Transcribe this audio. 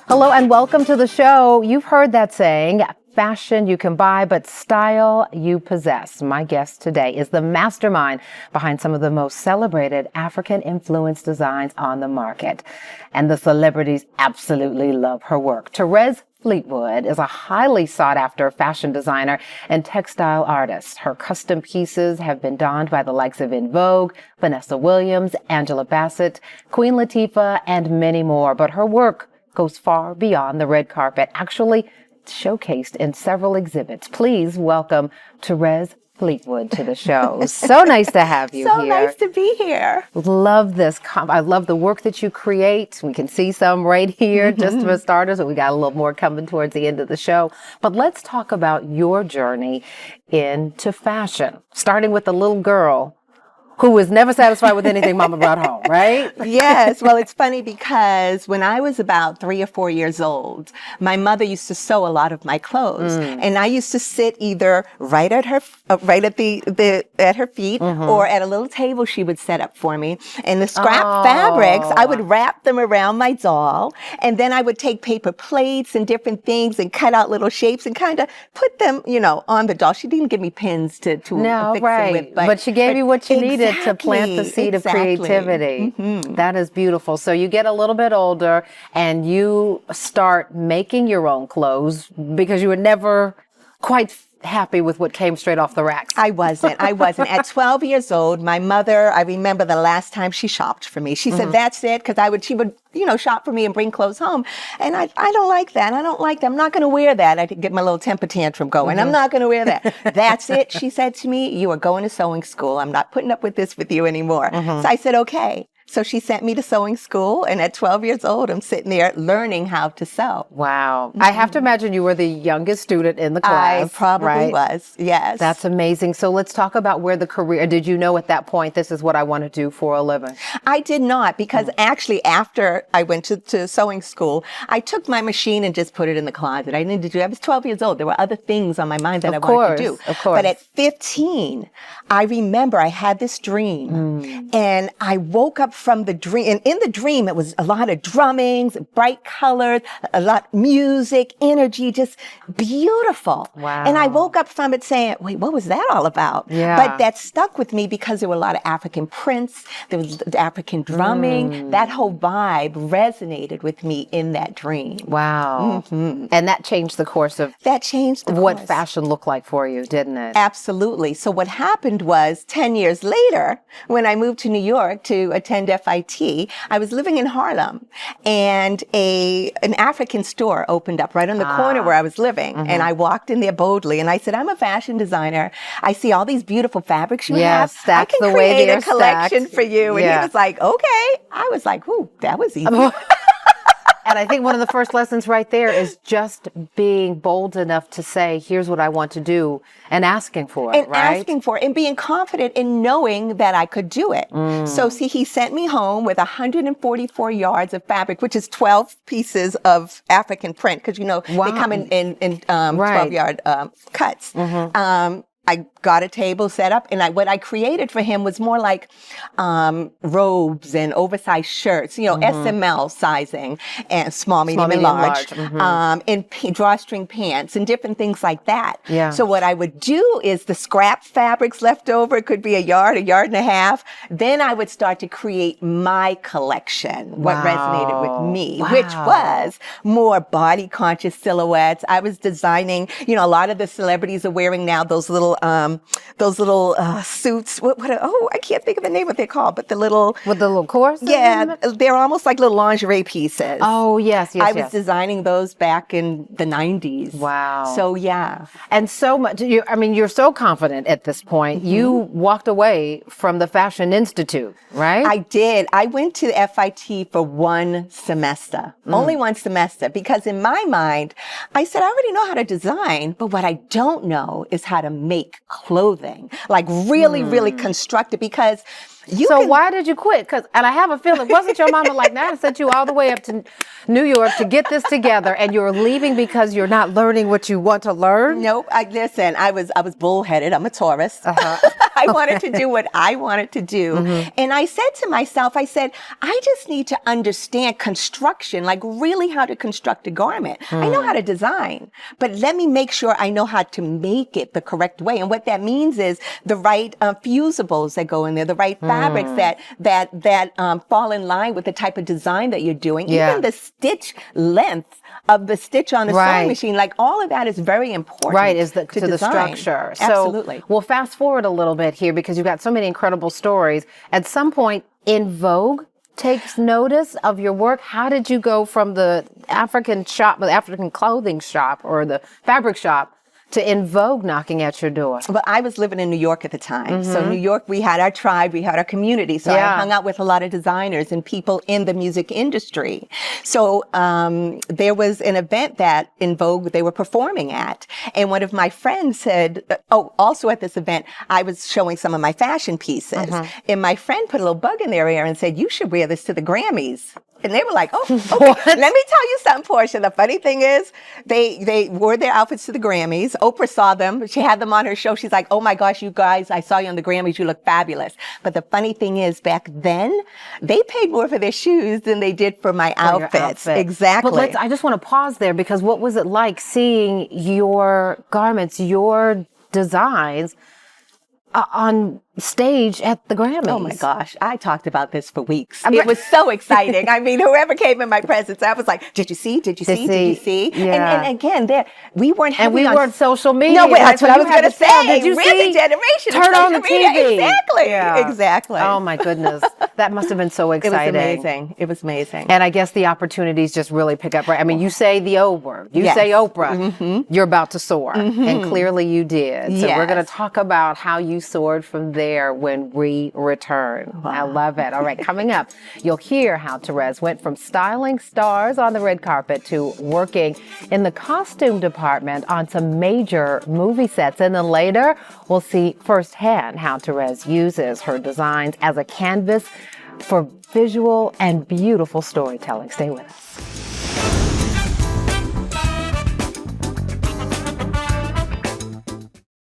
Hello and welcome to the show. You've heard that saying, fashion you can buy, but style you possess. My guest today is the mastermind behind some of the most celebrated African-influenced designs on the market. And the celebrities absolutely love her work. Therez Fleetwood is a highly sought-after fashion designer and textile artist. Her custom pieces have been donned by the likes of En Vogue, Vanessa Williams, Angela Bassett, Queen Latifah, and many more. But her work goes far beyond the red carpet, actually showcased in several exhibits. Please welcome Therez Fleetwood to the show. So nice to have you here. So here. Nice to be here. Love this. I love the work that you create. We can see some right here, just for starters, and we got a little more coming towards the end of the show. But let's talk about your journey into fashion, starting with the little girl who was never satisfied with anything mama brought home, right? Yes. Well, it's funny because when I was about 3 or 4 years old, my mother used to sew a lot of my clothes, and I used to sit either right at her, at her feet, or at a little table she would set up for me. And the scrap fabrics, I would wrap them around my doll, and then I would take paper plates and different things and cut out little shapes and kind of put them, on the doll. She didn't give me pins to fix them with, but she gave you what you needed to plant the seed of creativity. That is beautiful. So you get a little bit older and you start making your own clothes because you were never quite happy with what came straight off the racks. I wasn't. At 12 years old, my mother, I remember the last time she shopped for me. She said, that's it, because she would, shop for me and bring clothes home. And I don't like that. I'm not going to wear that. I get my little temper tantrum going. I'm not going to wear that. That's it, she said to me. You are going to sewing school. I'm not putting up with this with you anymore. So I said, okay. So she sent me to sewing school, and at 12 years old, I'm sitting there learning how to sew. Wow. I have to imagine you were the youngest student in the class. I probably was, yes. That's amazing. So let's talk about where the career, did you know at that point, this is what I want to do for a living? I did not, because actually after I went to sewing school, I took my machine and just put it in the closet. I needed to do, I was 12 years old. There were other things on my mind that I wanted to do. Of course. But at 15, I remember I had this dream, and I woke up from the dream, and in the dream it was a lot of drummings, bright colors, a lot of music, energy, just beautiful. Wow. And I woke up from it saying, wait, what was that all about? Yeah. But that stuck with me because there were a lot of African prints, there was the African drumming, that whole vibe resonated with me in that dream. Wow. And that changed the course of what fashion looked like for you, didn't it? Absolutely. So what happened was 10 years later, when I moved to New York to attend FIT, I was living in Harlem, and an African store opened up right on the corner where I was living. And I walked in there boldly and I said, I'm a fashion designer. I see all these beautiful fabrics you have. I can create a collection for you. And he was like, okay. I was like, ooh, that was easy. And I think one of the first lessons right there is just being bold enough to say, here's what I want to do, and asking for it, right? Asking for it, and being confident in knowing that I could do it. So see, he sent me home with 144 yards of fabric, which is 12 pieces of African print, because, they come in 12-yard cuts. I got a table set up, and what I created for him was more like robes and oversized shirts, SML sizing, and small, medium, and large. And drawstring pants and different things like that. Yeah. So what I would do is the scrap fabrics left over, it could be a yard and a half. Then I would start to create my collection, what resonated with me, which was more body conscious silhouettes. I was designing, a lot of the celebrities are wearing now those little suits. I can't think of the name what they're called, but with the little corsets. Yeah, they're almost like little lingerie pieces. Oh yes. I was designing those back in the 90s. Wow. So yeah, and so much. You're so confident at this point. You walked away from the Fashion Institute, right? I did. I went to the FIT for one semester, only one semester, because in my mind, I said I already know how to design, but what I don't know is how to make clothing, like really construct it, because why did you quit? And I have a feeling, wasn't your mama like, now I sent you all the way up to New York to get this together, and you're leaving because you're not learning what you want to learn? Nope. Listen, I was bullheaded. I'm a Taurus. I wanted to do what I wanted to do. And I said to myself, I said, I just need to understand construction, like really how to construct a garment. I know how to design, but let me make sure I know how to make it the correct way. And what that means is the right fusibles that go in there, the right fabrics that fall in line with the type of design that you're doing. Even the stitch length of the stitch on the sewing machine, like all of that is very important. Right, is to the structure. Absolutely. So we'll fast forward a little bit here because you've got so many incredible stories. At some point, In Vogue takes notice of your work. How did you go from the African shop, the African clothing shop or the fabric shop, to In Vogue knocking at your door? Well, I was living in New York at the time. So New York, we had our tribe, we had our community. So I hung out with a lot of designers and people in the music industry. So there was an event that In Vogue they were performing at. And one of my friends said, also at this event, I was showing some of my fashion pieces. And my friend put a little bug in their ear and said, you should wear this to the Grammys. And they were like, oh, okay. Let me tell you something, Portia. The funny thing is, they wore their outfits to the Grammys. Oprah saw them. She had them on her show. She's like, oh my gosh, you guys, I saw you on the Grammys. You look fabulous. But the funny thing is, back then, they paid more for their shoes than they did for my outfits. Exactly. But I just want to pause there because what was it like seeing your garments, your designs on stage at the Grammys? Oh my gosh, I talked about this for weeks. It was so exciting. I mean, whoever came in my presence, I was like, did you see? Did you see? Did you see? Yeah. And again, we weren't and we weren't social media. No, that's what I was going to say. Did you We're the generation Turn of on the TV. Exactly. Yeah. Exactly. Oh my goodness. That must have been so exciting. It was amazing. It was amazing. And I guess the opportunities just really pick up, right? I mean, you say the O word. You say Oprah. You're about to soar. And clearly you did. So we're going to talk about how you soared from there when we return. Wow. I love it. All right, coming up, you'll hear how Therez went from styling stars on the red carpet to working in the costume department on some major movie sets. And then later, we'll see firsthand how Therez uses her designs as a canvas for visual and beautiful storytelling. Stay with us.